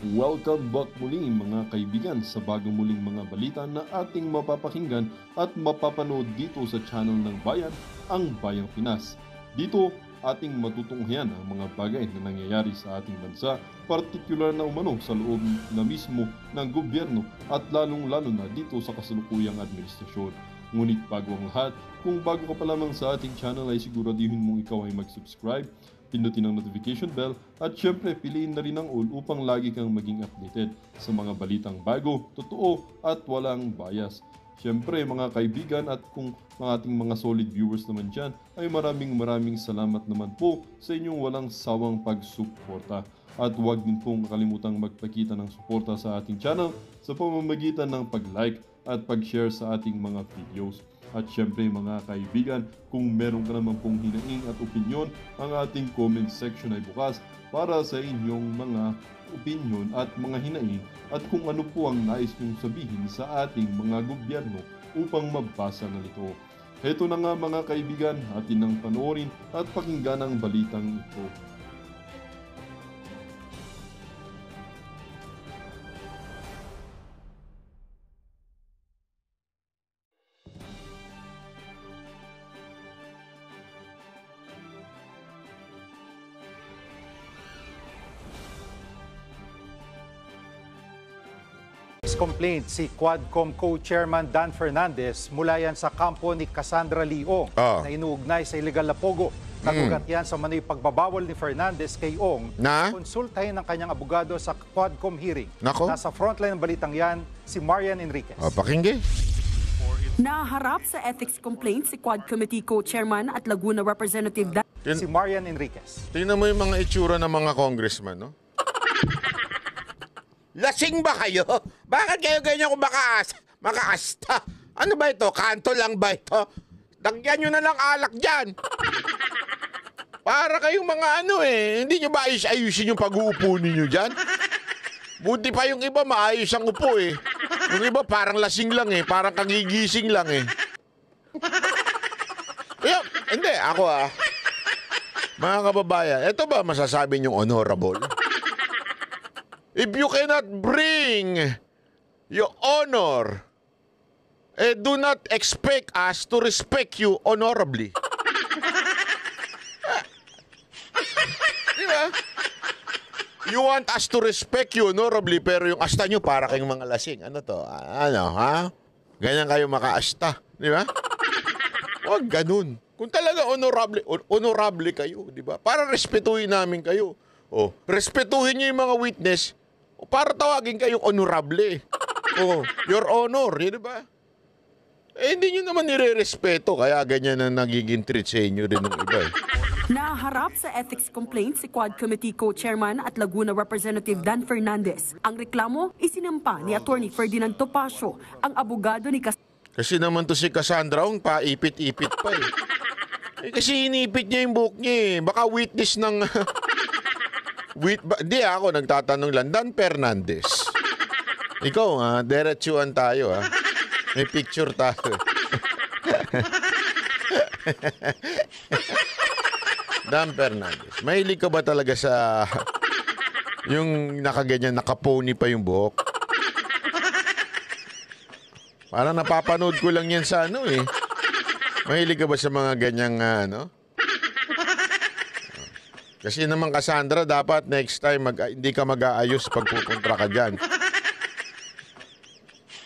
Welcome back muli mga kaibigan sa bagong muling mga balita na ating mapapakinggan at mapapanood dito sa channel ng Bayan, ang Bayang Pinas. Dito, ating matutunghayan ang mga bagay na nangyayari sa ating bansa, partikular na umano sa loob na mismo ng gobyerno at lalong-lalo na dito sa kasalukuyang administrasyon. Ngunit bago ang lahat, kung bago ka pa lamang sa ating channel ay siguraduhin mong ikaw ay mag-subscribe, pindutin ang notification bell at syempre piliin na rin ang all upang lagi kang maging updated sa mga balitang bago, totoo at walang bias. Syempre mga kaibigan at kung mga ating mga solid viewers naman dyan ay maraming salamat naman po sa inyong walang sawang pagsuporta. At huwag din pong kalimutang magpakita ng suporta sa ating channel sa pamamagitan ng pag-like at pag-share sa ating mga videos. At syempre mga kaibigan, kung meron ka naman pong hinaing at opinyon, ang ating comment section ay bukas para sa inyong mga opinyon at mga hinaing at kung ano po ang nais nyong sabihin sa ating mga gobyerno upang mabasa na ito. Heto na nga mga kaibigan, atin nang panoorin at pakinggan ang balitang ito. Complaint si Quadcom co-chairman Dan Fernandez mula yan sa kampo ni Cassandra Leong na inuugnay sa illegal na pogo. Nagugat yan sa manoy pagbabawal ni Fernandez kay Ong na konsultahin ng kanyang abogado sa Quadcom hearing. Nasa frontline ng balitang yan si Marian Enriquez. Pakinggan. Naharap sa ethics complaint si Quad Committee co-chairman at Laguna Representative si Marian Enriquez. Tingnan mo yung mga itsura ng mga congressman, no? Lasing ba kayo? Bakit kayo ganyan kung makaasta? Ano ba ito? Kanto lang ba ito? Dagyan nyo na lang alak dyan. Para kayong mga hindi nyo ba ayusin yung pag-uupo ninyo dyan? Buti pa yung iba maayos ang upo Yung iba parang lasing lang parang kagigising lang Hindi, ako mga kababayan, ito ba masasabi nyong honorable? If you cannot bring your honor, do not expect us to respect you honorably. Diba? You want us to respect you honorably, pero yung asta nyo para kayong mga lasing. Ano to? Ganyan kayo makaasta. Diba? Huwag ganun. Kung talaga honorable kayo, diba? Para respetuhin namin kayo. Respetuhin nyo yung mga witness para tawagin kayong honorable. Your honor, di ba? Hindi nyo naman nire-respeto, kaya ganyan na nagiging treat sa inyo rin ng iba. Naharap sa ethics complaint si Quad Committee co-chairman at Laguna Representative Dan Fernandez. Ang reklamo, isinampa ni Attorney Ferdinand Topacio, ang abogado ni Kasi naman to si Cassandra, paipit-ipit pa kasi inipit niya yung buhok niya Baka witness ng... Di ako nagtatanong lang. Dan Fernandez. Ikaw diretsuhan tayo May picture tayo. Dan Fernandez. Mahilig ka ba talaga sa yung nakaganyan, nakapony pa yung buhok? Parang napapanood ko lang yan sa Mahilig ka ba sa mga ganyang Kasi naman Cassandra, dapat next time hindi ka mag-aayos pag pupunta ka dyan.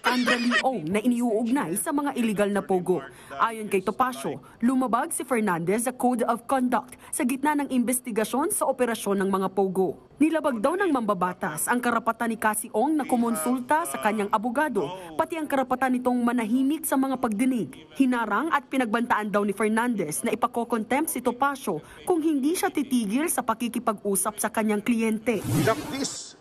Cassandra Leong na iniuugnay sa mga illegal na pogo. Ayon kay Topacio, lumabag si Fernandez sa Code of Conduct sa gitna ng investigasyon sa operasyon ng mga pogo. Nilabag daw ng mambabatas ang karapatan ni Cassie Ong na kumonsulta sa kanyang abogado, pati ang karapatan nitong manahimik sa mga pagdinig. Hinarang at pinagbantaan daw ni Fernandez na ipakokontempt si Topacio kung hindi siya titigil sa pakikipag-usap sa kanyang kliyente. This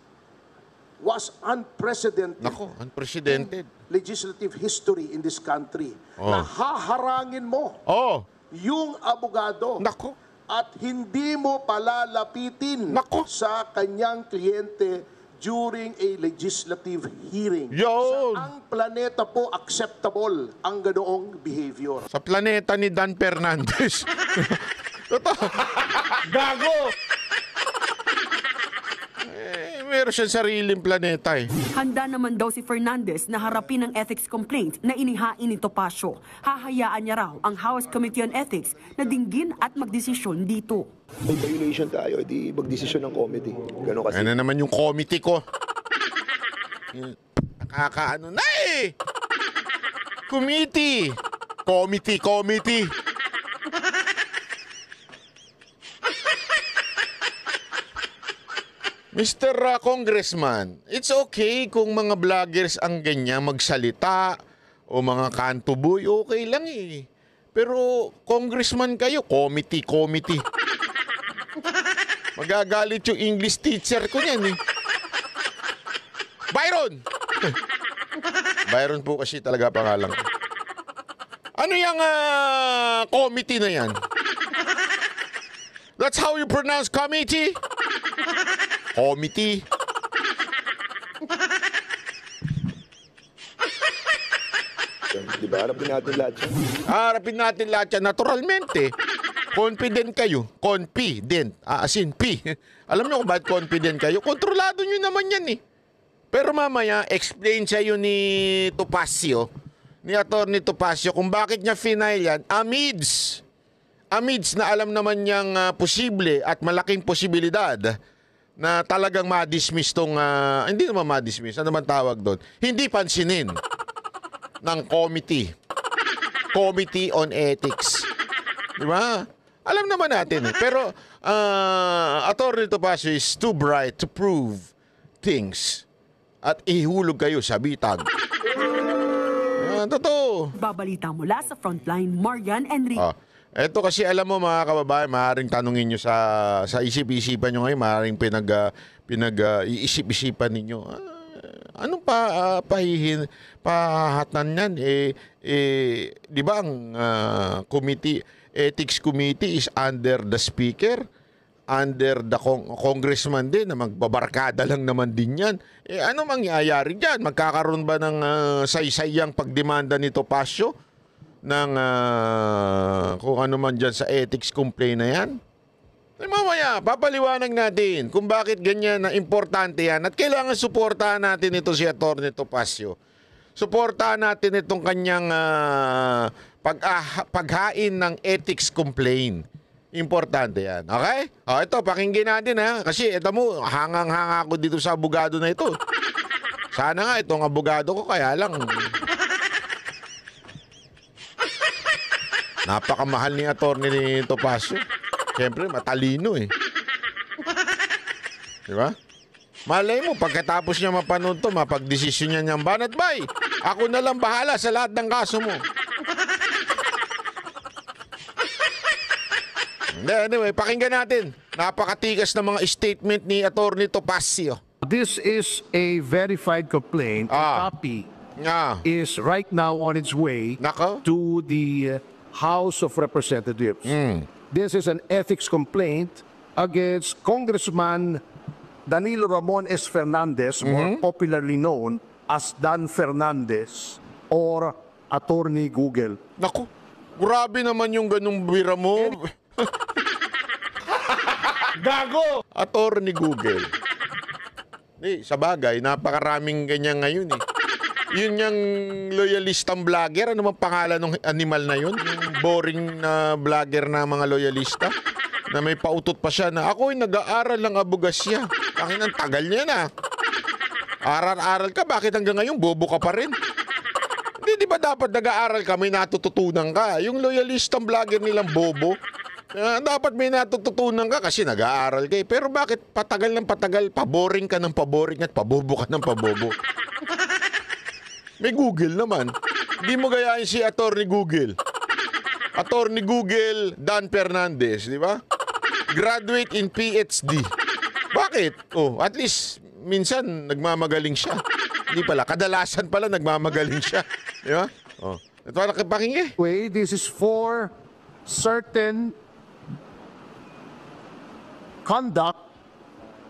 was unprecedented. Unprecedented. Legislative history in this country. Na haharangin mo yung abogado. At hindi mo palalapitin sa kanyang kliyente during a legislative hearing. Saang planeta po acceptable ang ganoong behavior? Sa planeta ni Dan Fernandez. Totoo. Gago! meron siyang sariling planeta eh. Handa naman daw si Fernandez na harapin ang ethics complaint na inihain ni Topacio. Hahayaan niya raw ang House Committee on Ethics na dinggin at magdesisyon dito. May violation tayo, di magdesisyon ng committee. Gano'n kasi. Ano naman yung committee ko? Nakakaano na eh! Committee! Committee! Mr. Congressman, it's okay kung mga vloggers ang ganyan magsalita o mga kantuboy, okay lang eh. Pero congressman kayo, committee. Magagalit yung English teacher ko niyan eh. Byron! Byron po kasi talaga pangalan ko. Ano yung committee na yan? That's how you pronounce committee? Committee. Di ba? Harapin natin lahat yan. Harapin natin lahat yan naturalmente. Confident kayo. Confident. As in P. Alam niyo kung bakit confident kayo? Kontrolado niyo naman yan eh. Pero mamaya, explain sa'yo ni Topacio, ni Atty. Topacio, kung bakit niya final yan, amidst na alam naman niyang posible at malaking posibilidad na talagang ma-dismiss tong, hindi naman ma-dismiss, ano man tawag doon, hindi pansinin ng committee on ethics. Di ba? Alam naman natin eh. Pero, Atty. Topacio is too bright to prove things at ihulog kayo sa bitag. Totoo. Babalita mula sa Frontline, Marian Enrique. Eto kasi alam mo mga kababayan, maaaring tanungin nyo sa isip-isipan nyo ngayon, maaaring iisip-isipan ninyo. Anong pahahatan yan? Di ba ang ethics committee is under the speaker, under the congressman din, na magbabarkada lang naman din yan. Ano mangyayari dyan? Magkakaroon ba ng saysayang pagdemanda ni Topacio ng kung ano man dyan sa ethics complaint na yan? Mamaya, papaliwanag natin kung bakit ganyan na importante yan at kailangan suportahan natin ito si Atty. Topacio. Suportahan natin itong kanyang paghain ng ethics complaint. Importante yan. Okay? Ito, pakinggan natin ha. Kasi ito mo, hangang-hanga ako dito sa abogado na ito. Sana nga itong abogado ko, kaya lang napakamahal ni Atty. Topacio. Siyempre, matalino eh. Di ba? Malay mo, pagkatapos niya mapanood to, mapagdesisyon niya niyang banat bay. Ako na lang bahala sa lahat ng kaso mo. Anyway, pakinggan natin. Napakatigas na mga statement ni Atty. Topacio. This is a verified complaint. A copy is right now on its way to the House of Representatives. This is an ethics complaint against Congressman Danilo Ramon S. Fernandez, more popularly known as Dan Fernandez or Attorney Google. Naku, grabe naman yung ganung bira mo. Gago! Attorney Google. Sa bagay, napakaraming ganyan ngayon eh. Yun yung loyalistang vlogger. Ano mang pangalan ng animal na yun? Yung boring na vlogger na mga loyalista. Na may pautot pa siya na ako'y nag-aaral ng abogasya. Tangin ang tagal niya na. Aral-aral ka, bakit hanggang ngayon bobo ka pa rin? Hindi, di ba dapat nag-aaral ka, may natututunan ka? Yung loyalistang vlogger nilang bobo, dapat may natututunan ka kasi nag-aaral ka eh. Pero bakit patagal ng patagal, paboring ka ng paboring at pabobo ka ng pabobo? May Google naman. Hindi mo gayahin si Attorney Google. Attorney Google Dan Fernandez, di ba? Graduate in PhD. Bakit? At least minsan nagmamagaling siya. Hindi pala, kadalasan pala nagmamagaling siya. Di ba? Ito na pakinggan. This is for certain conduct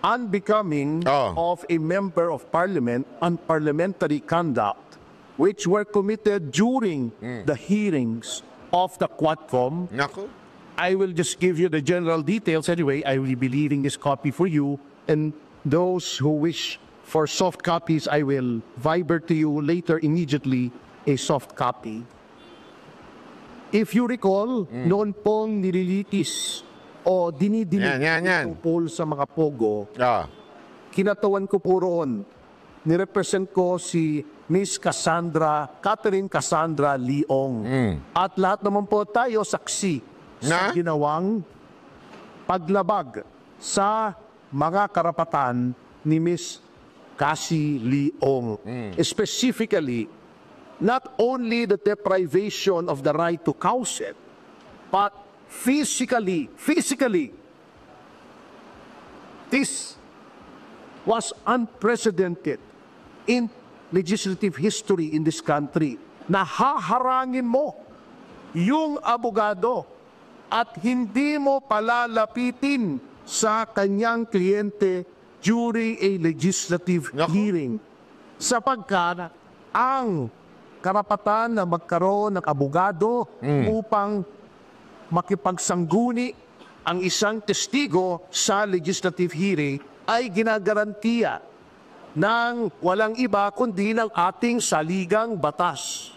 unbecoming of a member of parliament, unparliamentary conduct, which were committed during the hearings of the Quadcom. Nako. I will just give you the general details anyway. I will be leaving this copy for you, and those who wish for soft copies, I will Viber to you later immediately a soft copy. If you recall, noon pong nililitis o dinidinig tungkol sa mga pogo, kinatawan ko po roon, nirepresent ko si Miss Catherine Cassandra Leong. At lahat naman po tayo saksi sa ginawang paglabag sa mga karapatan ni Miss Cassie Leong. Specifically, not only the deprivation of the right to counsel, but physically, this was unprecedented in legislative history in this country, na haharangin mo yung abogado at hindi mo palalapitin sa kanyang kliyente during a legislative hearing, sapagkat ang karapatan na magkaroon ng abogado upang makipagsangguni ang isang testigo sa legislative hearing ay ginagarantiya ng walang iba kundi ng ating saligang batas.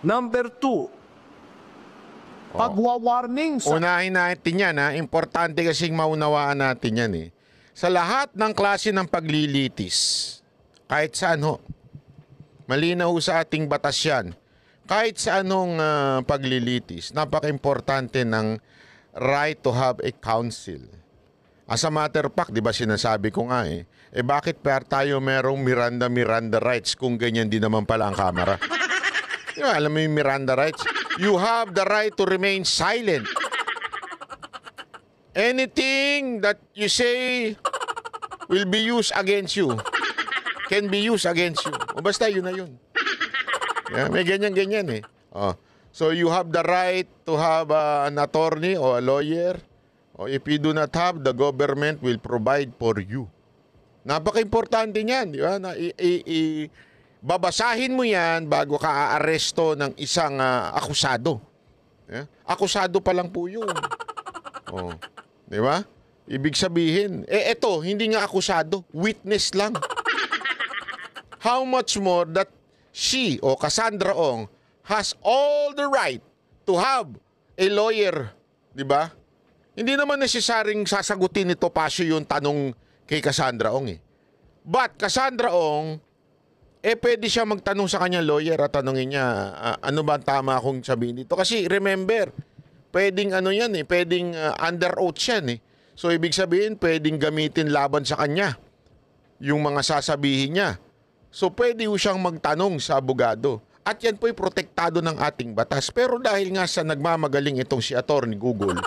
Number 2, pagwawarning sa... Unahin natin yan, ha? Importante kasing maunawaan natin yan, eh. Sa lahat ng klase ng paglilitis, kahit saan ho, malinaw sa ating batas yan. Kahit sa anong paglilitis, napaka-importante ng right to have a counsel. As a matter of fact, di ba sinasabi ko nga bakit tayo merong Miranda rights kung ganyan din naman pala ang kamera? Alam mo yung Miranda rights? You have the right to remain silent. Anything that you say will be used against you. Can be used against you. O basta yun na yun. Yeah, may ganyan-ganyan eh. So you have the right to have an attorney or a lawyer. Or if you do not have, the government will provide for you. Napaka-importante niyan, di ba? Babasahin mo yan bago ka aaresto ng isang akusado. Yeah? Akusado pa lang po yun. Di ba? Ibig sabihin, eto, hindi nga akusado, witness lang. How much more that she o Cassandra Ong has all the right to have a lawyer, di ba? Hindi naman necessaryong sasagutin ni Topacio yung tanong kay Cassandra Ong eh. But Cassandra Ong, pwede siya magtanong sa kanyang lawyer at tanongin niya, ano ba ang tama akong sabihin dito? Kasi remember, pwedeng pwedeng under oath yan eh. So ibig sabihin, pwedeng gamitin laban sa kanya yung mga sasabihin niya. So pwede siyang magtanong sa abogado. At yan po'y protektado ng ating batas. Pero dahil nga sa nagmamagaling itong si Attorney Google,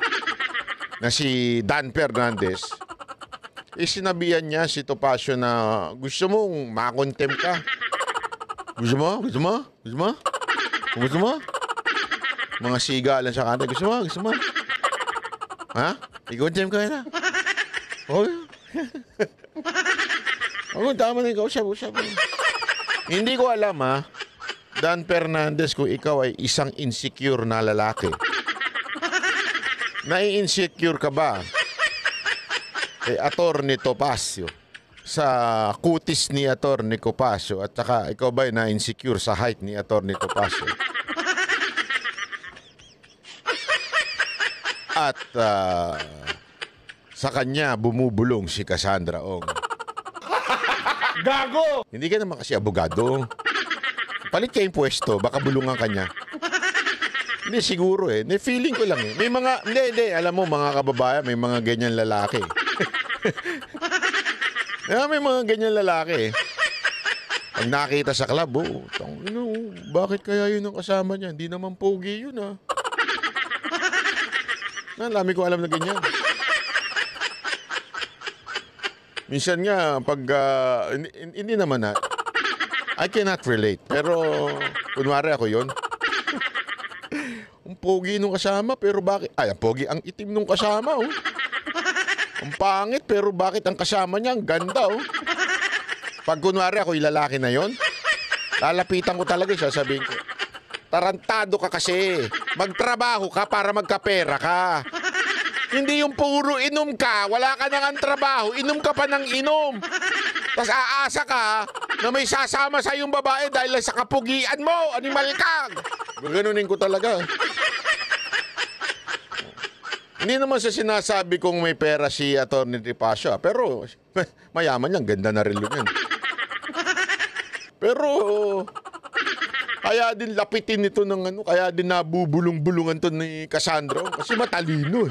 na si Dan Fernandez, sinabihan niya si Topacio na gusto mong makontem ka. Gusto mo? Mga siga lang sa kanta. Gusto mo? Ha? Ikontem ka na. Tama na ikaw. Usap. Hindi ko alam Dan Fernandez, kung ikaw ay isang insecure na lalaki. Nai-insecure ka ba kay Attorney Topacio sa kutis ni Attorney Topacio at saka ikaw ba ay na-insecure sa height ni Attorney Topacio? At sa kanya bumubulong si Cassandra Ong. Gago! Hindi ka naman kasi abogado. Palit kayong pwesto, baka bulungan ka niya. Hindi, siguro feeling ko lang May mga, hindi, alam mo mga kababayan, may mga ganyan lalaki. May mga ganyan lalaki Pag nakita sa club, bakit kaya yun ang kasama niya? Hindi naman pogi yun Lami ko alam na ganyan. Minsan nga, pag, hindi naman I cannot relate. Pero, kunwari ako yun. Ang pogi nung kasama, pero bakit? Ang pogi, ang itim nung kasama, Ang pangit, pero bakit ang kasama niya, ang ganda, Pag kunwari ako yung lalaki na yon, lalapitan ko talaga, sasabihin ko, tarantado ka kasi. Magtrabaho ka para magkapera ka. Hindi yung puro inom ka, wala ka nang trabaho, inom ka pa ng inom. Tapos aasa ka na may sasama sa yung babae dahil sa kapugian mo, animal ka. Gaganunin ko talaga. Hindi naman sa sinasabi kong may pera si Atty. Tripacio, pero mayaman yan, ganda na relo yan. Pero kaya din lapitin ito ng ano, kaya din nabubulong-bulungan to ni Cassandra kasi matalino.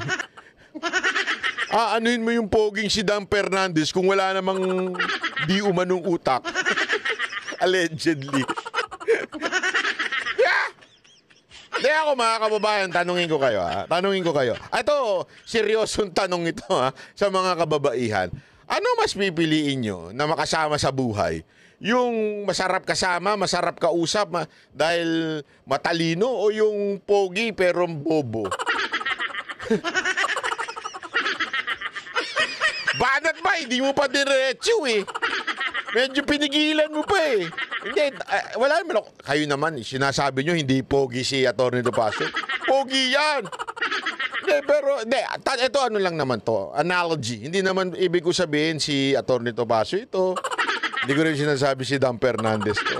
Anuhin mo yung poging si Dan Fernandez kung wala namang di umanong utak. Allegedly. Hindi ako mga kababayan, tanungin ko kayo. Tanungin ko kayo. Ito, seryosong tanong ito sa mga kababaihan. Ano mas pipiliin nyo na makasama sa buhay? Yung masarap kasama, masarap kausap dahil matalino o yung pogi pero bobo? Banat ba? Hindi mo pa diretso eh. Medyo pinigilan mo pa eh. Hindi, wala naman ako. Kayo naman, sinasabi nyo hindi pogi si Atty. Tripacio. Pogi yan! Hindi, pero, ito ano lang naman to, analogy. Hindi naman ibig ko sabihin si Atty. Tripacio ito. Hindi ko rin sinasabi si Dan Fernandez to.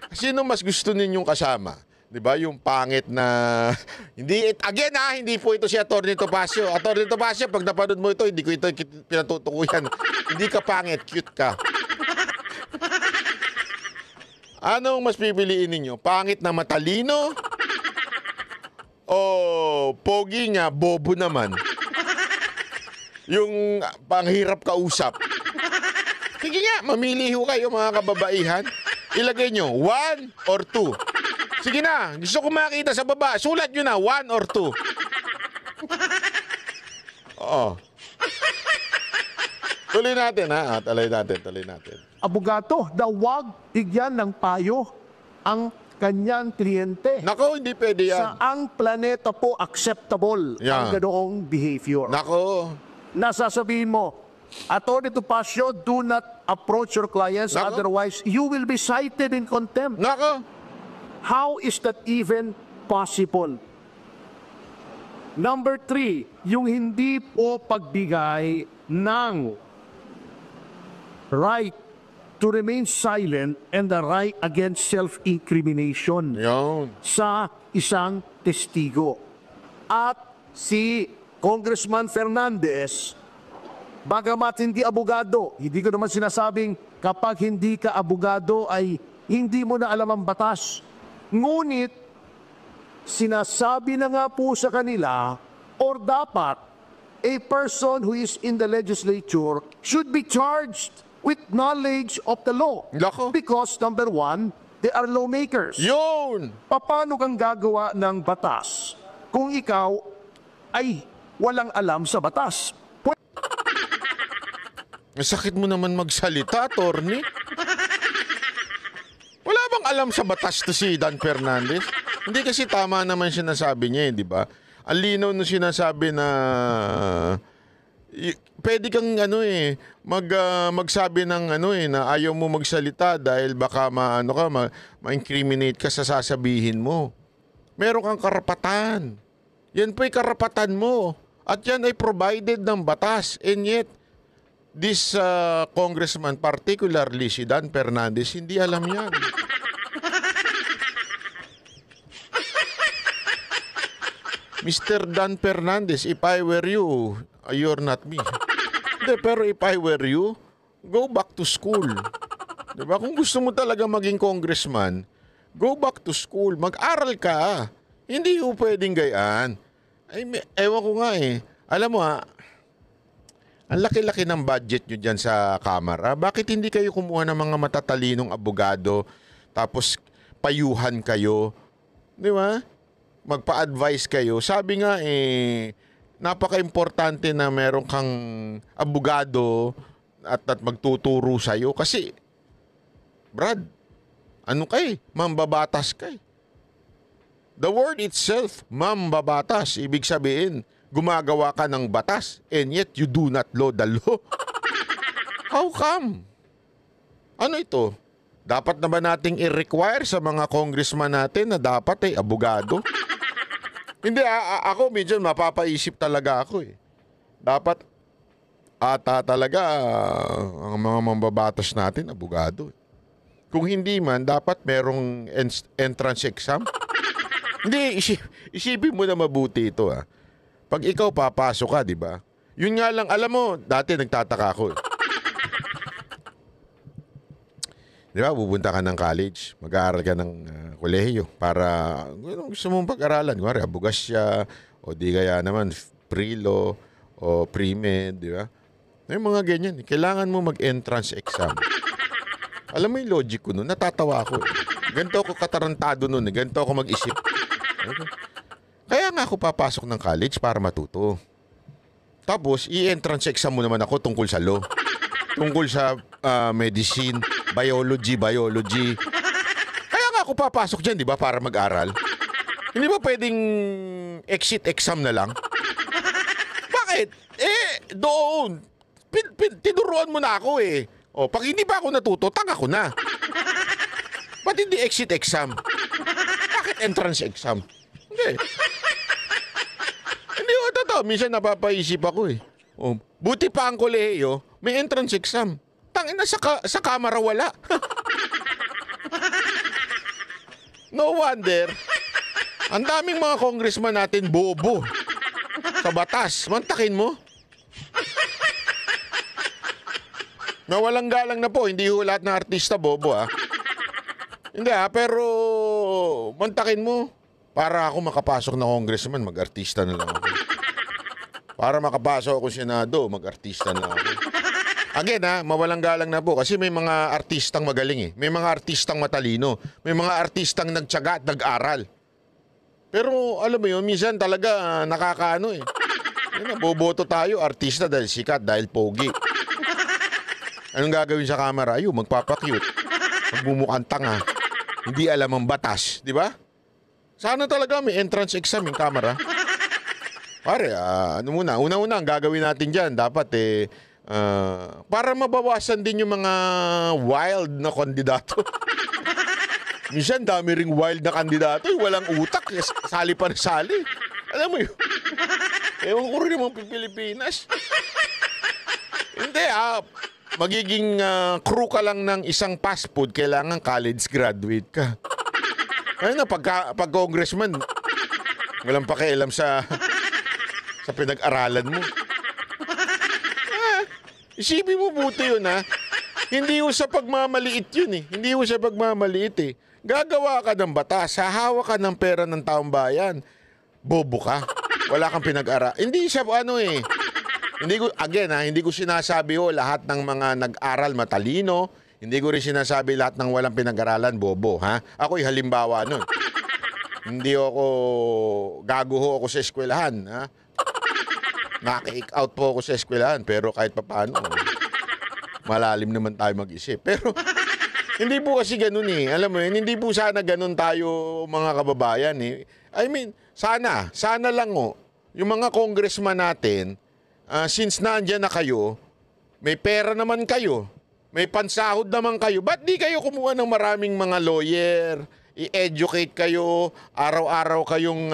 Sino mas gusto ninyong kasama? 'Di ba? Yung pangit na hindi po ito si Atty. Tripacio. Atty. Tripacio, pag napanood mo ito, hindi ko ito pinatutukuyan. Hindi ka pangit, cute ka. Anong mas pipiliin ninyo? Pangit na matalino? O pogi nga, bobo naman? Yung panghirap kausap? Sige nga, mamili ho kayo mga kababaihan. Ilagay nyo, 1 or 2. Sige na, gusto ko makita sa baba. Sulat nyo na, 1 or 2. Oo. Tuloy natin ha, tuloy natin. Abogado, wag bigyan ng payo ang kanyang kliyente. Nako, hindi pwede yan. Saang planeta po acceptable ang ganoong behavior? Nako. Nasasabihin mo, Atty. Tripacio, do not approach your clients, otherwise you will be cited in contempt. Nako. How is that even possible? Number 3, yung hindi po pagbigay ng right to remain silent and the right against self-incrimination sa isang testigo. At si Congressman Fernandez, bagamat hindi abogado, hindi ko naman sinasabing kapag hindi ka abogado ay hindi mo na alam ang batas. Ngunit, sinasabi na nga po sa kanila, or dapat, a person who is in the legislature should be charged with knowledge of the law. Lako. Because, number 1, they are lawmakers. Yun! Paano kang gagawa ng batas kung ikaw ay walang alam sa batas? Sakit mo naman magsalita, attorney. Wala bang alam sa batas to si Dan Fernandez? Hindi kasi tama naman sinasabi niya, di ba? Ang linaw na sinasabi na pwede kang magsabi ng na ayaw mo magsalita dahil baka ma-incriminate ka sa sasabihin mo. Meron kang karapatan. Yan po'y karapatan mo. At yan ay provided ng batas. And yet, this congressman, particularly si Dan Fernandez, hindi alam yan. Mr. Dan Fernandez, if I were you, you're not me. Hindi, pero if I were you, go back to school. Diba? Kung gusto mo talaga maging congressman, go back to school. Mag-aral ka. Hindi mo pwedeng gayaan. Ay, ewan ko nga eh. Alam mo ang laki-laki ng budget nyo dyan sa Kamara. Bakit hindi kayo kumuha ng mga matatalinong abogado tapos payuhan kayo? Di ba? Magpa-advise kayo. Sabi nga napaka-importante na meron kang abogado at magtuturo sa'yo. Kasi, Brad, mambabatas kay. The word itself, mambabatas, ibig sabihin, gumagawa ka ng batas and yet you do not know the law. How come? Ano ito? Dapat na ba nating i-require sa mga congressman natin na dapat abogado? Hindi, ako medyo mapapaisip talaga ako eh. Dapat ata talaga ang mga mambabatas natin, abogado. Kung hindi man, dapat merong entrance exam. Hindi, isipin mo na mabuti ito ah. Pag ikaw papasok ka, di ba? Yun nga lang, alam mo, dati nagtataka ako eh. Di ba, pupunta ka ng college, mag-aaral ka ng kolehiyo para gusto mong pag-aralan. Kunwari, abogasya, o di kaya naman pre-law, o pre-med, di ba? May mga ganyan. Kailangan mo mag-entrance exam. Alam mo yung logic ko nun, natatawa ako. Ganito ako katarantado nun, ganito ako mag-isip. Kaya nga ako papasok ng college para matuto. Tapos, i-entrance exam mo naman ako tungkol sa law. Tungkol sa medicine, biology. Kaya nga ako papasok dyan, di ba, para mag-aral. Hindi ba pwedeng exit exam na lang? Bakit? Doon. Tinuruan mo na ako eh. O, pag hindi pa ako natuto, tanga ko na. Ba't hindi exit exam? Bakit entrance exam? Hindi. Hindi ko totoo. Minsan napapaisip ako eh. O, buti pa ang kolehiyo, may entrance exam. Tangina, sa kamera wala. No wonder, ang daming mga congressman natin bobo. Sa batas, mantakin mo. Nawalang galang na po, hindi ho lahat ng artista bobo ah. Hindi pero mantakin mo. Para ako makapasok na congressman, mag-artista na lang ako. Para makapasok ako Senado, mag-artista na lang ako. Again mawalang galang na po kasi may mga artistang magaling eh. May mga artistang matalino. May mga artistang nagtiyaga at nag-aral. Pero alam mo yun, minsan talaga nakakaano eh. Boboto tayo, artista dahil sikat, dahil pogi. Anong gagawin sa camera? Ayun, magpapakyut. Magmumukhang tanga. Hindi alam ang batas, di ba? Sana talaga may entrance exam yung camera. Pare, una-una ang gagawin natin dyan, dapat para mabawasan din yung mga wild na kandidato. Minsan dami ring wild na kandidato, walang utak, sali pa na sali. Alam mo yun? Ewan ko rin naman Pilipinas. Hindi magiging crew ka lang ng isang fast food, kailangan college graduate ka. Ayun na, pag congressman, walang pakialam sa pinag-aralan mo. Isipin mo buti yun Hindi yung sa pagmamaliit yun eh. Hindi yung sa pagmamaliit eh. Gagawa ka ng batas, hahawa ka ng pera ng taong bayan. Bobo ka. Wala kang pinag-ara. Hindi siya hindi ko sinasabi lahat ng mga nag-aral matalino. Hindi ko rin sinasabi lahat ng walang pinag-aralan bobo, Ako'y halimbawa nun. Hindi ako gago ako sa eskwelahan, Naka-kick out po ako sa eskwelahan, pero kahit papaano, malalim naman tayo mag-isip. Pero hindi po kasi ganun eh. Alam mo yun, hindi po sana ganun tayo mga kababayan eh. I mean, sana lang yung mga congressman natin, since naandyan na kayo, may pera naman kayo, may pansahod naman kayo, ba't di kayo kumuha ng maraming mga lawyer, i-educate kayo, araw-araw kayong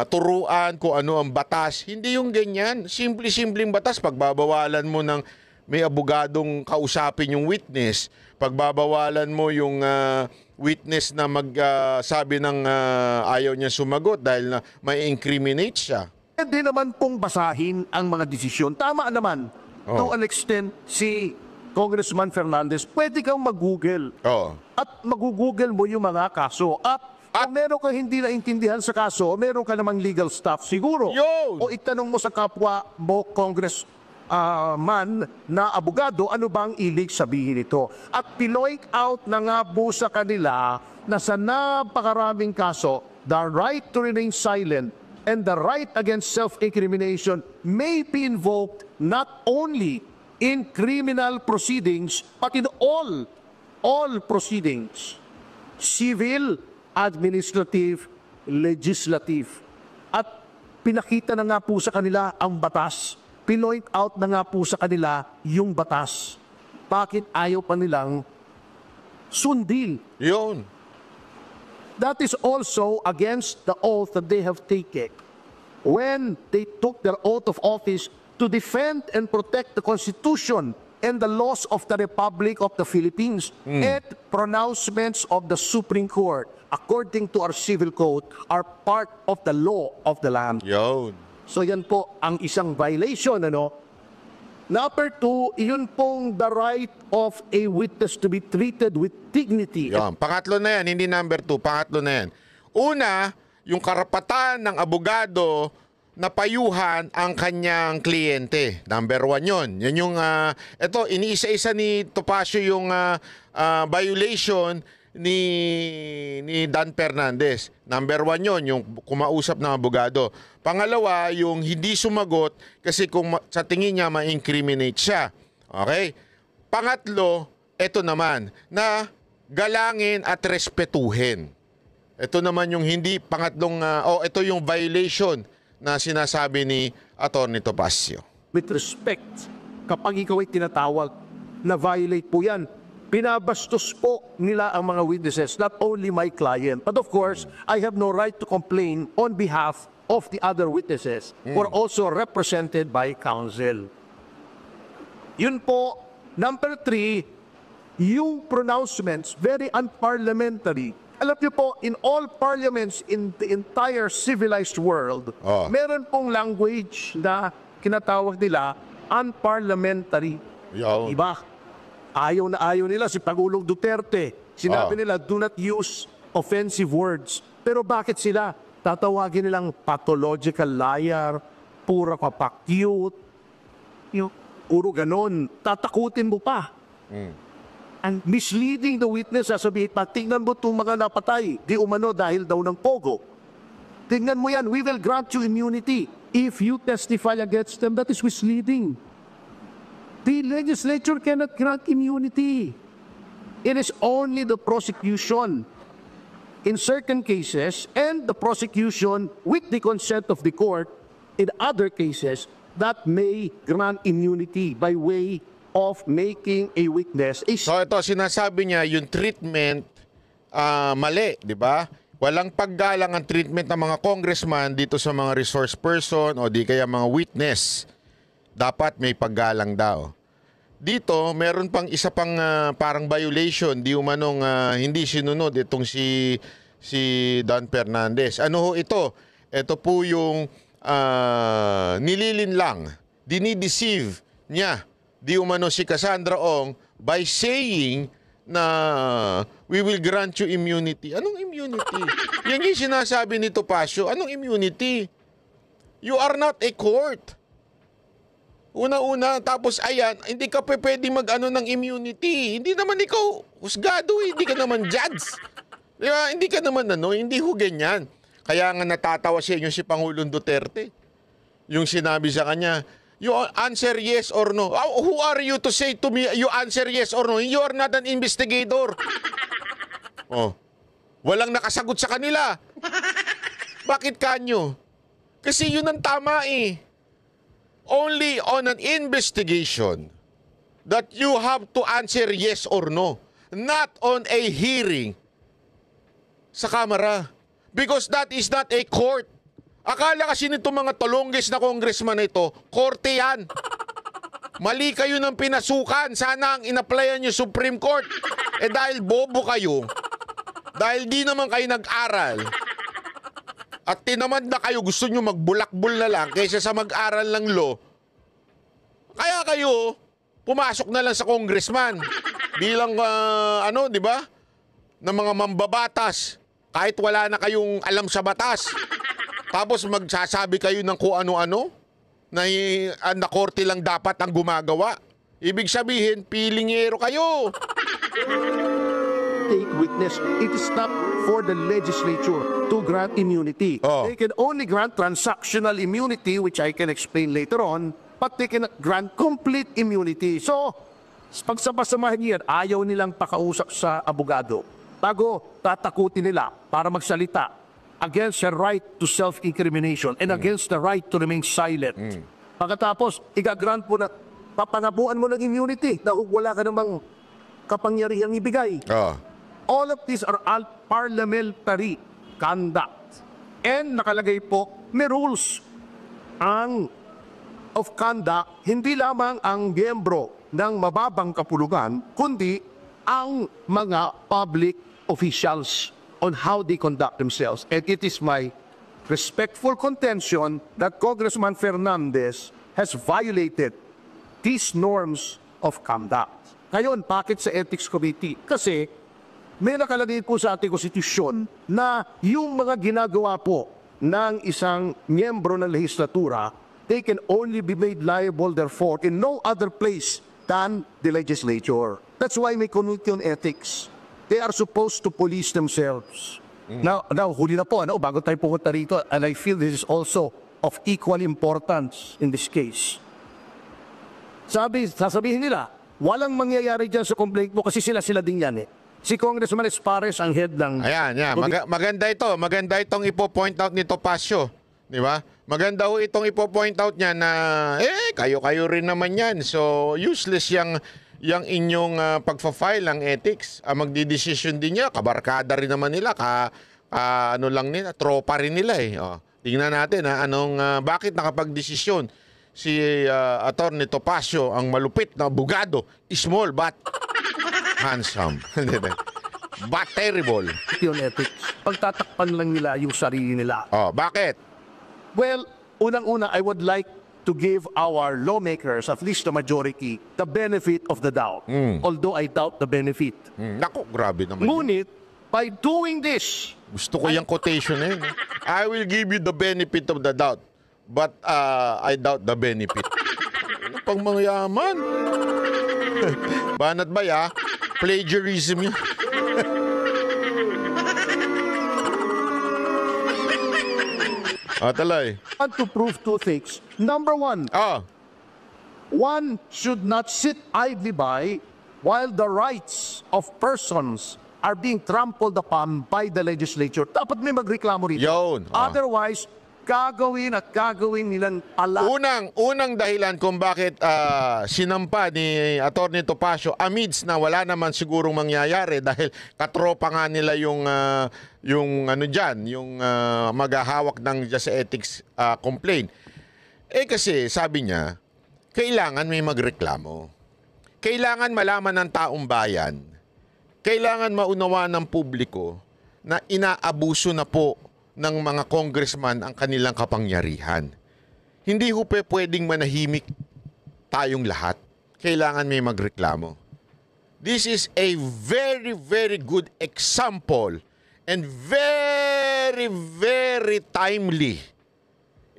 turuan kung ano ang batas. Hindi yung ganyan. Simple-simpleng batas. Pagbabawalan mo ng may abogadong kausapin yung witness, pagbabawalan mo yung witness na magsabi ng ayaw niya sumagot dahil na may incriminate siya. Hindi naman pong basahin ang mga desisyon. Tama naman. To an extent, si Congressman Fernandez, pwede kang mag-google. At mag-google mo yung mga kaso. At kung meron kang hindi naintindihan sa kaso, meron ka namang legal staff siguro. O itanong mo sa kapwa mo, congressman na abogado, ano bang ibig sabihin ito? At pinoint out na nga po sa kanila na sa napakaraming kaso, the right to remain silent and the right against self-incrimination may be invoked not only in criminal proceedings, but in all proceedings. Civil, administrative, legislative. At pinakita na nga po sa kanila ang batas. Pinoint out na nga po sa kanila yung batas. Bakit ayaw pa nilang sundin? Yun. that is also against the oath that they have taken when they took their oath of office to defend and protect the Constitution and the laws of the Republic of the Philippines and pronouncements of the Supreme Court, according to our civil code, are part of the law of the land. Yun. So yan po ang isang violation, ano? Number two, yun pong the right of a witness to be treated with dignity. Yan. Pangatlo na yan, hindi number 2. Pangatlo na yan. Una, yung karapatan ng abogado na payuhan ang kanyang kliyente. Number 1 yun. Yan yung, ito, iniisa-isa ni Topacio yung violation ni Dan Fernandez. Number 1 yun, yung kumausap ng abogado. Pangalawa, yung hindi sumagot kasi kung sa tingin niya ma-incriminate siya. Okay? Pangatlo, ito naman, na galangin at respetuhin. Ito naman yung hindi, pangatlong, ito yung violation na sinasabi ni Atty. Topacio. With respect, kapag ikaw ay tinatawag, na violate po yan. Pinabastos po nila ang mga witnesses, not only my client. But of course, I have no right to complain on behalf of the other witnesses who are also represented by counsel. Yun po. Number 3, yung pronouncements, very unparliamentary. Alam niyo po, in all parliaments in the entire civilized world, meron pong language na kinatawag nila unparliamentary. Iba. Ayaw na ayaw nila si Pangulong Duterte. Sinabi nila, do not use offensive words. Pero bakit sila? Tatawagin nilang pathological liar, pura kapakyut, puro ganon. Tatakutin mo pa. And misleading the witness, sasabihin pa, tingnan mo itong mga napatay, di umano dahil daw ng pogo. Tingnan mo yan, we will grant you immunity. If you testify against them, that is misleading. The legislature cannot grant immunity. It is only the prosecution in certain cases and the prosecution with the consent of the court in other cases that may grant immunity by way of making a witness. So ito, sinasabi niya, yung treatment, mali, di ba? Walang paggalang ang treatment ng mga congressman dito sa mga resource person o di kaya mga witness. Dapat may paggalang daw. Dito, meron pang isa pang parang violation, di umanong hindi sinunod itong si Dan Fernandez. Ano ho ito? Ito po yung nililinlang, dinideceive niya, di umano si Cassandra Ong by saying na we will grant you immunity. Anong immunity? Yan yung sinasabi ni Topacio. Anong immunity? You are not a court. Una-una, tapos ayan, hindi ka pwede mag-ano ng immunity. Hindi naman ikaw husgado, hindi ka naman judge. Diba? Hindi ka naman hindi ho ganyan. Kaya nga natatawa siya yung si Pangulong Duterte. Yung sinabi sa kanya, you answer yes or no. Who are you to say to me you answer yes or no? You are not an investigator. Walang nakasagot sa kanila. Bakit kanyo? Kasi yun ang tama eh. Only on an investigation that you have to answer yes or no. Not on a hearing sa Kamara. Because that is not a court. Akala kasi nito mga tolongges na congressman na ito, korte yan. Mali kayo ng pinasukan. Sana ang inaplayan nyo Supreme Court. Dahil bobo kayo, dahil di naman kayo nag-aral, at tinamad na kayo, gusto nyo magbulakbul na lang kaysa sa mag-aral ng law, kaya kayo pumasok na lang sa congressman bilang di ba, ng mga mambabatas kahit wala na kayong alam sa batas. Tapos magsasabi kayo ng kung ano-ano na korte lang dapat ang gumagawa. Ibig sabihin, pilingero kayo. Take witness. It is not for the legislature to grant immunity. They can only grant transactional immunity, which I can explain later on, but they cannot grant complete immunity. So, pagsama-samahin niyan, ayaw nilang pakausap sa abogado. Bago, tatakutin nila para magsalita against the right to self-incrimination and against the right to remain silent. Pagkatapos, igagrant mo na, papangabuan mo ng immunity na wala ka namang kapangyarihang ibigay. All of these are all parliamentary conduct. And nakalagay po, may rules of conduct, hindi lamang ang miyembro ng mababang kapulugan, kundi ang mga public officials on how they conduct themselves. And it is my respectful contention that Congressman Fernandez has violated these norms of conduct. Ngayon, bakit sa Ethics Committee? Kasi may nakalagay po sa ating konstitusyon na yung mga ginagawa po ng isang miyembro ng legislatura, they can only be made liable therefore in no other place than the legislature. That's why may committee on ethics. They are supposed to police themselves. Now, huli na po, bago tayo pumunta rito, and I feel this is also of equal importance in this case. Sasabihin nila, walang mangyayari dyan sa complaint mo kasi sila din yan eh. Si Congressman Espares ang head ng... Ayan, yan. Maganda ito. Maganda itong ipo-point out ni Topacio. Di ba? Maganda ho itong ipo-point out niya na, kayo-kayo rin naman yan. So, useless yung inyong pagpa-file ng ethics. Magdidesisyon din niya. Kabarkada rin naman nila. Ano lang nila. Tropa rin nila eh. Tingnan natin bakit nakapag-desisyon si Atty. Topacio, ang malupit na abogado, small but handsome. But terrible. Yung ethics. Pagtatakpan lang nila yung sarili nila. Bakit? Well, unang-una, I would like to give our lawmakers, at least the majority, the benefit of the doubt. Although I doubt the benefit. Naku, grabe naman. Ngunit, by doing this... Gusto ko yung quotation na yun. I will give you the benefit of the doubt. But I doubt the benefit. Ano pang mangyaman? Banat ba ya? Plagiarism yun. Talay. I want to prove two things. Number one, one should not sit idly by while the rights of persons are being trampled upon by the legislature. Dapat may magreklamo rito. Yun. Otherwise, gagawin nilang ala. Unang dahilan kung bakit sinampa ni Atty. Topacio amidst na wala naman sigurong mangyayari dahil katropa nga nila yung maghahawak ng just ethics complaint. Kasi sabi niya, kailangan may magreklamo. Kailangan malaman ng taong bayan. Kailangan maunawa ng publiko na inaabuso na po ng mga congressman ang kanilang kapangyarihan. Hindi ho pwedeng manahimik tayong lahat. Kailangan may magreklamo. This is a very, very good example and very, very timely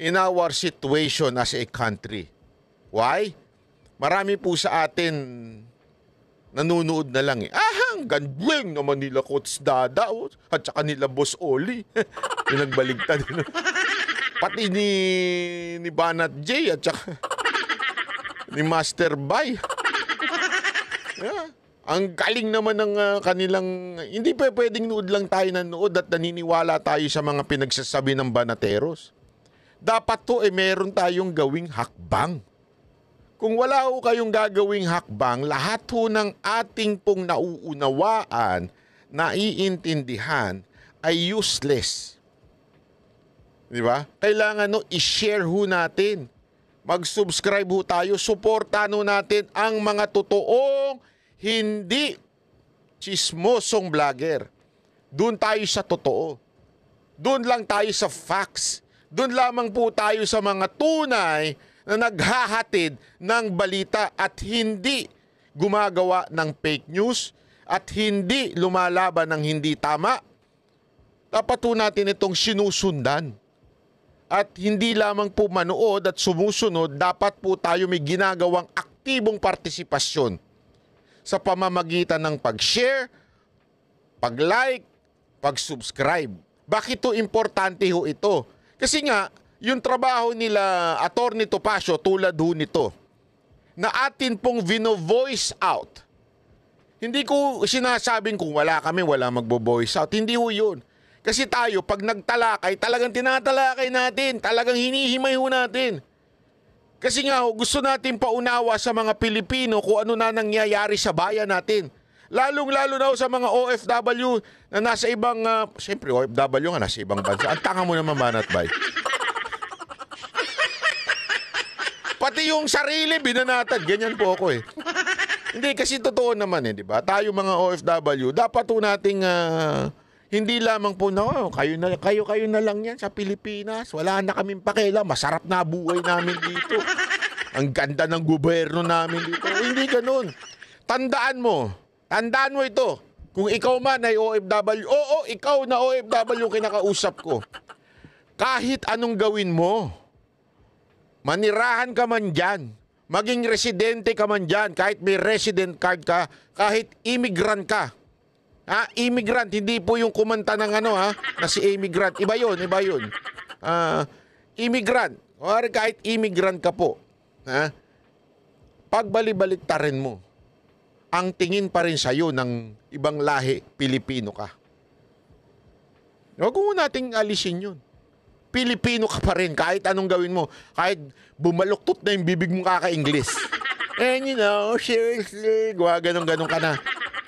in our situation as a country. Why? Marami po sa atin nanunood na lang eh. Ang gandweng naman nila Coach Dada at saka nila Boss Oli. Pinagbaligtad. Pati ni Banat J at saka ni Master Bay. Ang galing naman ng kanilang... Hindi pwedeng nood lang tayo nanood at naniniwala tayo sa mga pinagsasabi ng banateros. Dapat to meron tayong gawing hakbang. Kung wala ho kayong gagawing hakbang, lahat ho ng ating pong nauunawaan, naiintindihan, ay useless. Di ba? Kailangan i-share ho natin. Mag-subscribe ho tayo. Suportahan ho natin ang mga totoong hindi chismosong vlogger. Doon tayo sa totoo. Doon lang tayo sa facts. Doon lamang po tayo sa mga tunay na naghahatid ng balita at hindi gumagawa ng fake news at hindi lumalaban ng hindi tama. Dapat po natin itong sinusundan. At hindi lamang po manood at sumusunod, dapat po tayo may ginagawang aktibong partisipasyon sa pamamagitan ng pag-share, pag-like, pag-subscribe. Bakit ito importante ho ito? Kasi nga, yung trabaho nila Atty. Topacio tulad ho nito, na atin pong vino-voice out. Hindi ko sinasabing kung wala kami, wala magbo-voice out. Hindi ho yun. Kasi tayo, pag nagtalakay, talagang tinatalakay natin. Talagang hinihimay ho natin. Kasi nga ho, gusto natin paunawa sa mga Pilipino kung ano na nangyayari sa bayan natin. Lalong-lalo na sa mga OFW na nasa ibang, siyempre OFW nga nasa ibang bansa. Ang tanga mo naman, Banat Bay. Pati yung sarili, binanatan. Ganyan po ako eh. Hindi, kasi totoo naman di ba? Tayo mga OFW, dapat po nating hindi lamang po na, kayo na lang yan sa Pilipinas. Wala na kaming pakialam. Masarap na buhay namin dito. Ang ganda ng gobyerno namin dito. Hindi ganun. Tandaan mo ito. Kung ikaw man ay OFW, ikaw na OFW yung kinakausap ko. Kahit anong gawin mo, manirahan ka man dyan, maging residente ka man dyan, kahit may resident card ka, kahit immigrant ka. Immigrant, hindi po yung kumanta ng na si immigrant. Iba yun. Immigrant. O kahit immigrant ka po, pagbali-baliktarin mo, ang tingin pa rin sa'yo ng ibang lahi, Pilipino ka. Huwag mo nating alisin yun. Pilipino ka pa rin kahit anong gawin mo. Kahit bumaluktot na yung bibig mo kaka-Ingles. And seriously, ganun ka na.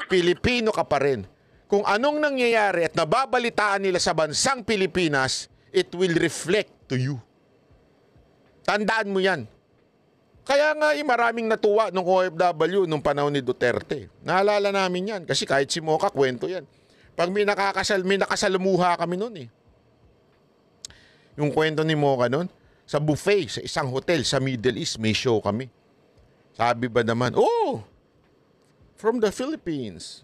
Pilipino ka pa rin. Kung anong nangyayari at nababalitaan nila sa bansang Pilipinas, it will reflect to you. Tandaan mo yan. Kaya nga maraming natuwa nung OFW nung panahon ni Duterte. Naalala namin yan kasi kahit si Mocha, kwento yan. Pag may nakasalamuha kami noon eh. Yung kwento ni Mocha noon, sa buffet, sa isang hotel sa Middle East, may show kami. Sabi ba naman, from the Philippines.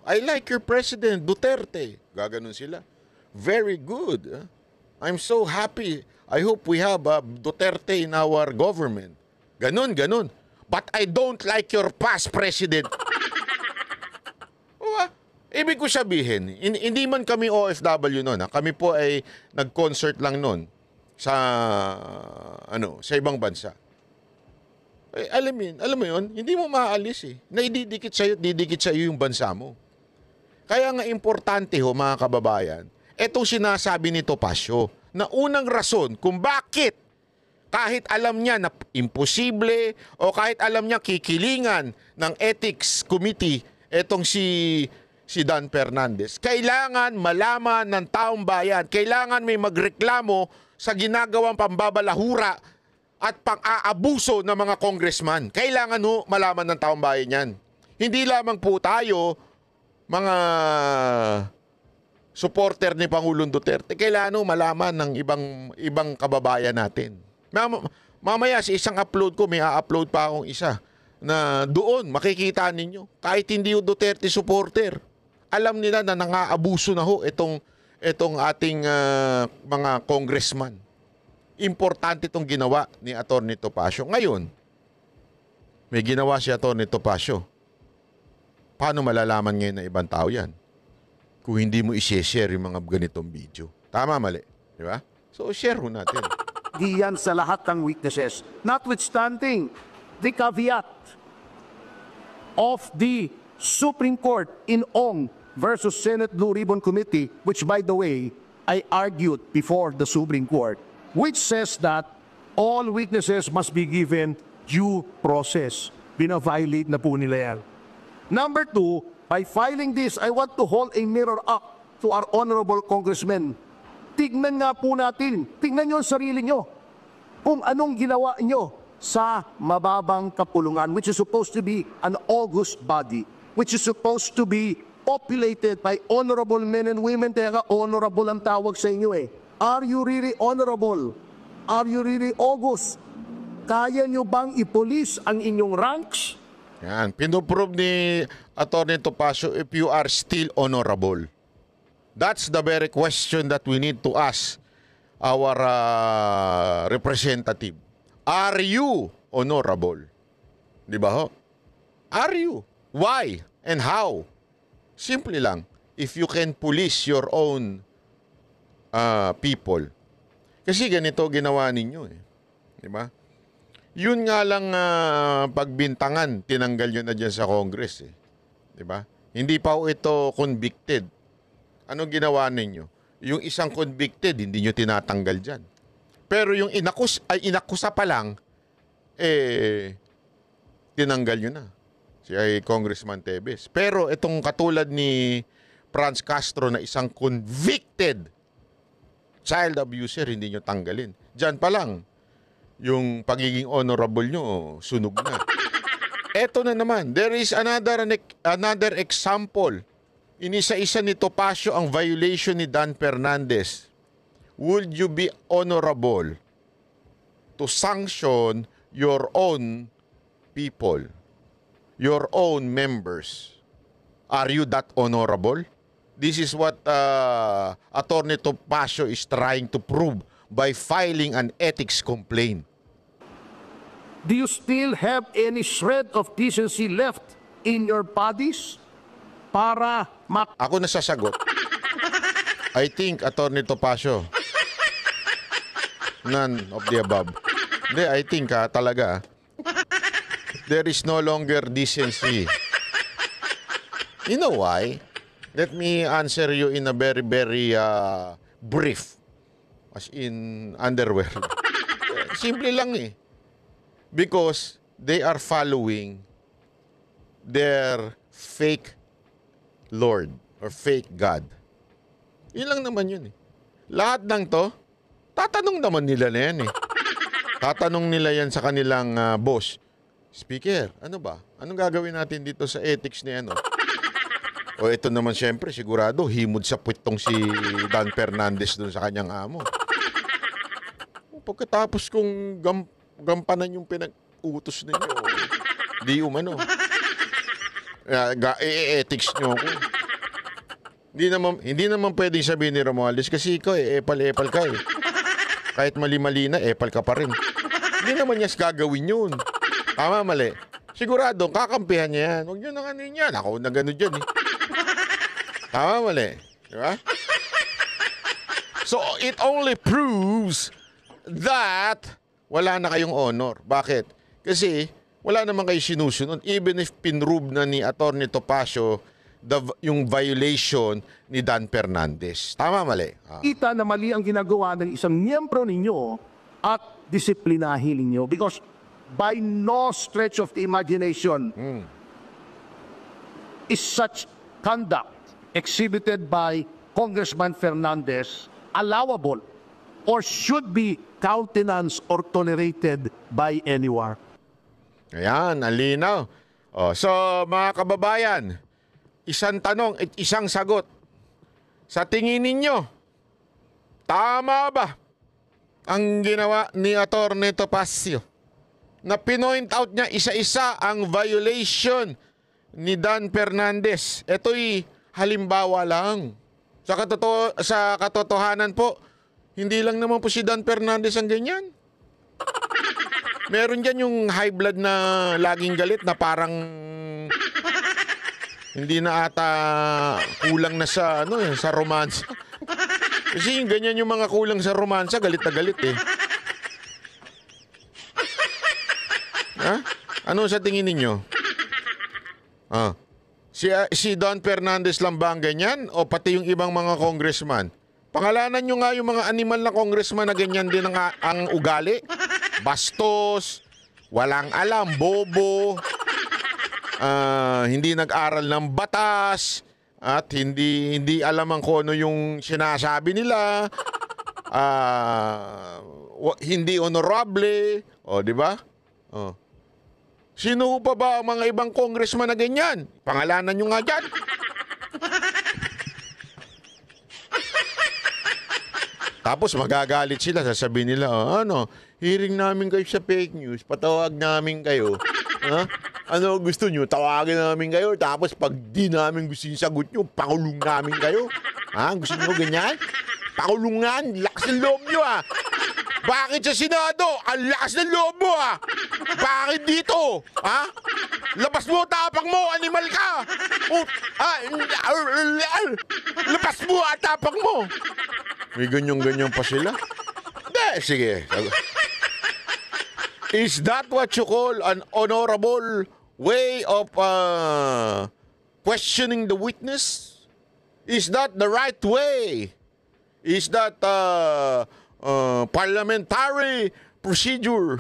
I like your President Duterte. Gaganon sila. Very good. I'm so happy. I hope we have Duterte in our government. Ganon. But I don't like your past president. Ibig ko sabihin, hindi man kami OFW noon. Kami po ay nag-concert lang noon sa ibang bansa. Alam mo yun, hindi mo maaalis eh. Didikit sa'yo yung bansa mo. Kaya nga importante mga kababayan, etong sinasabi ni Topacio, na unang rason kung bakit kahit alam niya na imposible o kahit alam niya kikilingan ng Ethics Committee etong si Dan Fernandez, kailangan malaman ng taong bayan, kailangan may magreklamo sa ginagawang pambabalahura at pang-aabuso ng mga congressman. Kailangan malaman ng taong bayan yan. Hindi lamang po tayo, mga supporter ni Pangulong Duterte, kailangan malaman ng ibang kababayan natin. Mamaya sa isang upload ko, may a-upload pa akong isa na doon makikita ninyo. Kahit hindi yung Duterte supporter, alam nila na nang-aabuso na itong ating mga congressman. Importante itong ginawa ni Atty. Topacio. Ngayon, may ginawa si Atty. Topacio. Paano malalaman ngayon ng ibang tao yan? Kung hindi mo i-share yung mga ganitong video. Tama, mali. Di ba? So, share ho natin. Diyan sa lahat ng weaknesses, notwithstanding the caveat of the Supreme Court in Ong versus Senate Blue Ribbon Committee, which by the way, I argued before the Supreme Court, which says that all weaknesses must be given due process. Bina-violate na po nila yan. Number two, by filing this, I want to hold a mirror up to our honorable congressmen. Tignan nga po natin, tignan nyo ang sarili nyo kung anong ginawa nyo sa mababang kapulungan, which is supposed to be an august body, which is supposed to be populated by honorable men and women. Kaya honorable ang tawag sa inyo eh. Are you really honorable? Are you really august? Kaya nyo bang ipolis ang inyong ranks? Yan, pinuprove ni Atty. Topacio if you are still honorable. That's the very question that we need to ask our representative. Are you honorable? Di ba ho? Are you? Why? And how? Simple lang. If you can police your own people. Kasi ganito ginawa ninyo eh. Di ba? Yun nga lang pagbintangan, tinanggal nyo na dyan sa Congress eh. Di ba? Hindi pa ito convicted. Ano ginawa ninyo? Yung isang convicted, hindi nyo tinatanggal dyan. Pero yung inakusa pa lang, tinanggal nyo na. Si Congressman Tebes. Pero itong katulad ni Franz Castro na isang convicted child abuser, hindi nyo tanggalin. Diyan pa lang, yung pagiging honorable nyo, sunog na. Eto na naman, there is another example. Inisa-isa ni Topacio ang violation ni Dan Fernandez. Would you be honorable to sanction your own people, your own members? Are you that honorable? This is what Attorney Topacio is trying to prove by filing an ethics complaint. Do you still have any shred of decency left in your bodies para Ako na sasagot. I think, Attorney Topacio, none of the above. Hindi, I think talaga, there is no longer decency. You know why? Let me answer you in a very, very brief. As in underwear. Simple lang eh. Because they are following their fake Lord or fake God. Yun lang naman yun eh. Lahat ng to, tatanong naman nila na yan eh. Tatanong nila yan sa kanilang boss. Speaker, ano ba? Anong gagawin natin dito sa ethics ni ano? O ito naman siyempre, sigurado, himod sa puwitong si Dan Fernandez dun sa kanyang amo. Pagkatapos kong gampanan yung pinag-utos ninyo, di umano. Ethics nyo ako. Hindi naman pwedeng sabihin ni Romualdez kasi ikaw epal-epal ka eh. Kahit mali-mali na, epal ka pa rin. Hindi naman niya gagawin yun. Tama, mali. Sigurado, kakampihan niya yan. Huwag nyo na ano yan. Ako na gano'n dyan eh. Tama, mali. Diba? So, it only proves that wala na kayong honor. Bakit? Kasi wala naman kayo sinusunod. Even if pinrove na ni Attorney Topacio yung violation ni Dan Fernandez. Tama, mali? Kita na mali ang ginagawa ng isang miyembro ninyo at disiplinahin ninyo because by no stretch of the imagination is such conduct exhibited by Congressman Fernandez allowable or should be countenanced or tolerated by anyone. Ayan, alinaw. So, mga kababayan, isang tanong at isang sagot. Sa tingin ninyo, tama ba ang ginawa ni Attorney Topacio na pinoint out niya isa-isa ang violation ni Dan Fernandez? Ito'y halimbawa lang. Sa katotohanan po, hindi lang naman po si Dan Fernandez ang ganyan. Meron dyan yung high blood na laging galit na parang hindi na ata kulang na sa sa romansa. Kasi yung ganyan yung mga kulang sa romansa, galit na galit eh. Ha? Ano sa tingin ninyo? Si Don Fernandez lang ba ang ganyan o pati yung ibang mga congressman? Pangalanan nyo nga yung mga animal na congressman na ganyan din ang ugali. Bastos, walang alam, bobo, hindi nag-aral ng batas, at hindi alam ang kung ano yung sinasabi nila, hindi honorable, di ba? Sino pa ba ang mga ibang congressman na ganyan? Pangalanan nyo nga dyan. Tapos magagalit sila, sasabihin nila, hearing namin kayo sa fake news, patawag namin kayo. Ano gusto nyo? Tawagin namin kayo, tapos pag di namin gusto yung sagot nyo, pakulong namin kayo. Gusto nyo ganyan? Pakulungan, lakas ng loob nyo Bakit sa Senado? Ang lakas ng loob mo Bakit dito? Labas mo, tapang mo, animal ka! Labas mo, tapang mo! May ganyan-ganyan pa sila? Hindi, sige. Is that what you call an honorable way of questioning the witness? Is that the right way? Is that parliamentary procedure?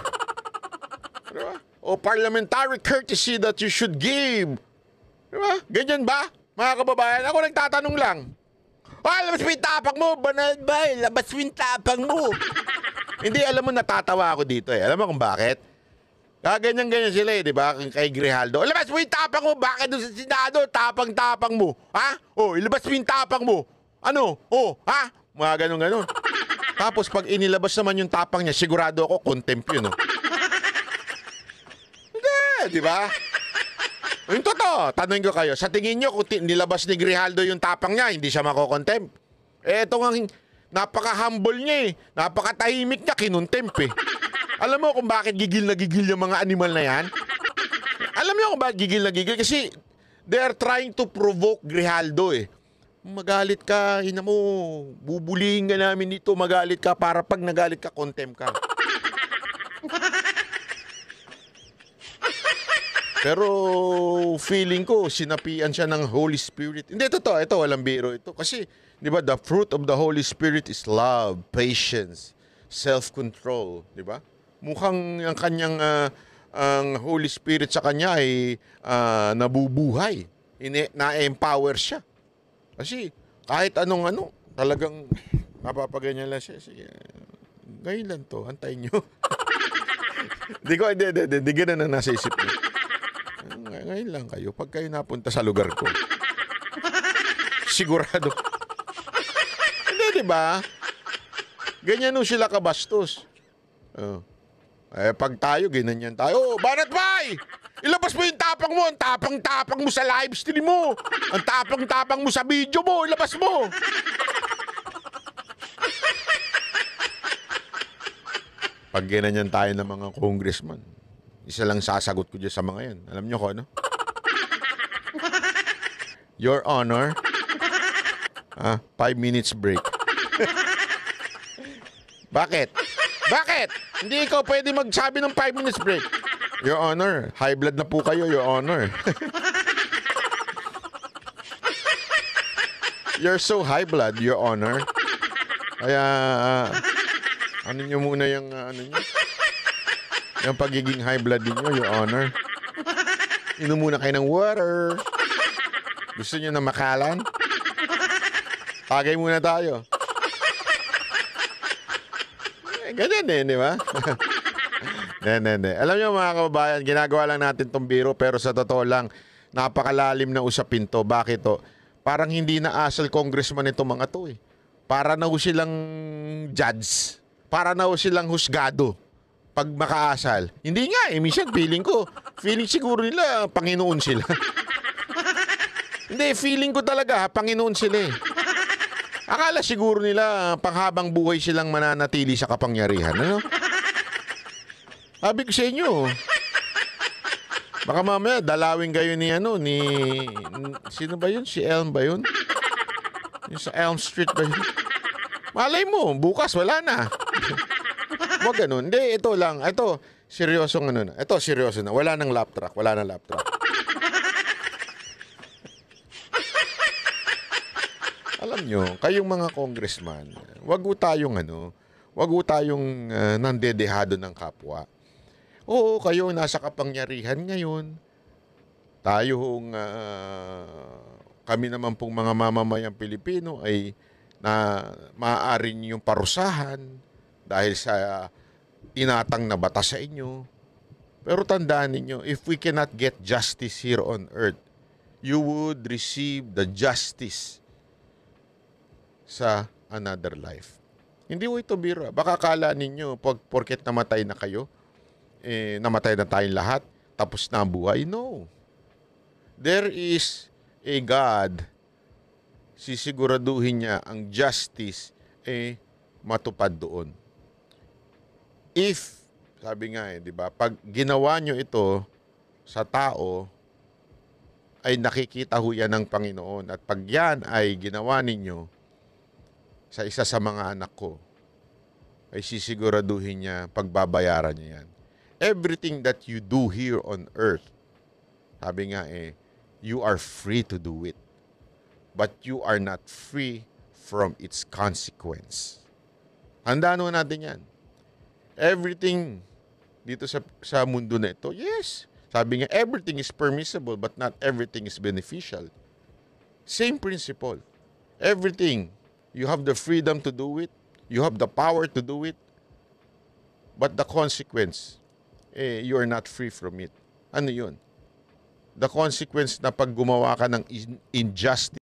Diba? o parliamentary courtesy that you should give. Diba? Ganyan ba, mga kababayan? Ako nagtatanong lang. Labas mo yung tapang mo, banal ba? Labas mo yung tapang mo. Hindi, alam mo, natatawa ako dito eh. Alam mo kung bakit? Ganyan-ganyan sila eh, di ba? Kay Grijaldo. Labas mo yung tapang mo, bakit doon sa Senado, tapang-tapang mo? Ha? Ilabas mo yung tapang mo. Ano? Ha? Mga ganun-ganun. Tapos pag inilabas naman yung tapang niya, sigurado ako, contempt yun. Hindi, di ba? Yung totoo, tanongin ko kayo, sa tingin nyo kung nilabas ni Grijaldo yung tapang niya, hindi siya makokontempt? Ito nga, napaka-humble niya eh. Napaka-tahimik niya, kinontempt eh. Alam mo kung bakit gigil na gigil yung mga animal na yan? Alam mo kung bakit gigil na gigil? Kasi they're trying to provoke Grijaldo eh. Magalit ka, ina mo, bubulihin ka namin dito, magalit ka para pag nagalit ka, contempt ka. Pero feeling ko, sinapian siya ng Holy Spirit. Hindi, totoo. Ito, walang biro ito. Kasi, di ba, the fruit of the Holy Spirit is love, patience, self-control. Di ba? Mukhang ang kanyang ang Holy Spirit sa kanya ay nabubuhay. Na-empower siya. Kasi, kahit anong talagang napapaganyan lang siya. Sige, ngayon lang to, antayin nyo. Hindi ganun na nasa isip niyo. Ngayon lang kayo, pag kayo napunta sa lugar ko. Sigurado. Hindi, di ba? Ganyan nung sila kabastos. Pag tayo, ganyan tayo. Banat Bay! Ilabas mo yung tapang mo. Ang tapang-tapang mo sa live stream mo. Ang tapang-tapang mo sa video mo. Ilabas mo. Pag ganyan tayo ng mga congressman, isa lang sasagot ko dyan sa mga yan. Alam nyo ko, ano? Your Honor, 5 minutes break. Bakit? Bakit? Hindi ikaw pwede magsabi ng 5 minutes break. Your Honor, high blood na po kayo, Your Honor. You're so high blood, Your Honor. Kaya, ano nyo muna yung, yung pagiging high blood ninyo, Your Honor. Inom muna kayo ng water. Gusto nyo na makalan? Tagay muna tayo. Ganyan eh, di ba? Hindi. Alam nyo mga kababayan, ginagawa lang natin tong biro pero sa totoo lang, napakalalim na usapin to. Bakit to? Parang hindi na asal congressman itong mga to eh. Para na ho silang judge. Para na ho silang husgado. Pag makaasal. Hindi nga eh. Minsan feeling siguro nila Panginoon sila. Hindi, feeling ko talaga Panginoon sila eh. Akala siguro nila panghabang buhay silang mananatili sa kapangyarihan. Ano? Sabi ko sa inyo. Baka mamaya dalawin kayo ni sino ba yun? Si Elm ba yun? Yung sa Elm Street ba yun? Malay mo, bukas wala na. Huwag ganun. Hindi, ito lang. Ito, seryosong na. Ito, seryoso na. Wala nang lap track. Alam nyo, kayong mga congressman, wag ho tayong nandedehado ng kapwa. Oo, kayo nasa kapangyarihan ngayon. Kami naman pong mga mamamayang Pilipino ay maaari niyong parusahan dahil sa tinatang na batas sa inyo. Pero tandaan ninyo, if we cannot get justice here on earth, you would receive the justice sa another life. Hindi mo ito biro. Baka kala ninyo, porket namatay na kayo, namatay na tayong lahat, tapos na ang buhay. No. There is a God, sisiguraduhin niya ang justice matupad doon. If, sabi nga di ba, pag ginawa nyo ito sa tao, ay nakikita ho yan ng Panginoon. At pag yan ay ginawa ninyo sa isa sa mga anak ko, ay sisiguraduhin niya, pagbabayaran niya yan. Everything that you do here on earth, sabi nga you are free to do it. But you are not free from its consequence. Tandaan natin yan. Everything dito sa mundo na ito? Yes. Sabi nga, everything is permissible but not everything is beneficial. Same principle. Everything, you have the freedom to do it. You have the power to do it. But the consequence, you are not free from it. Ano yun? The consequence na pag gumawa ka ng injustice,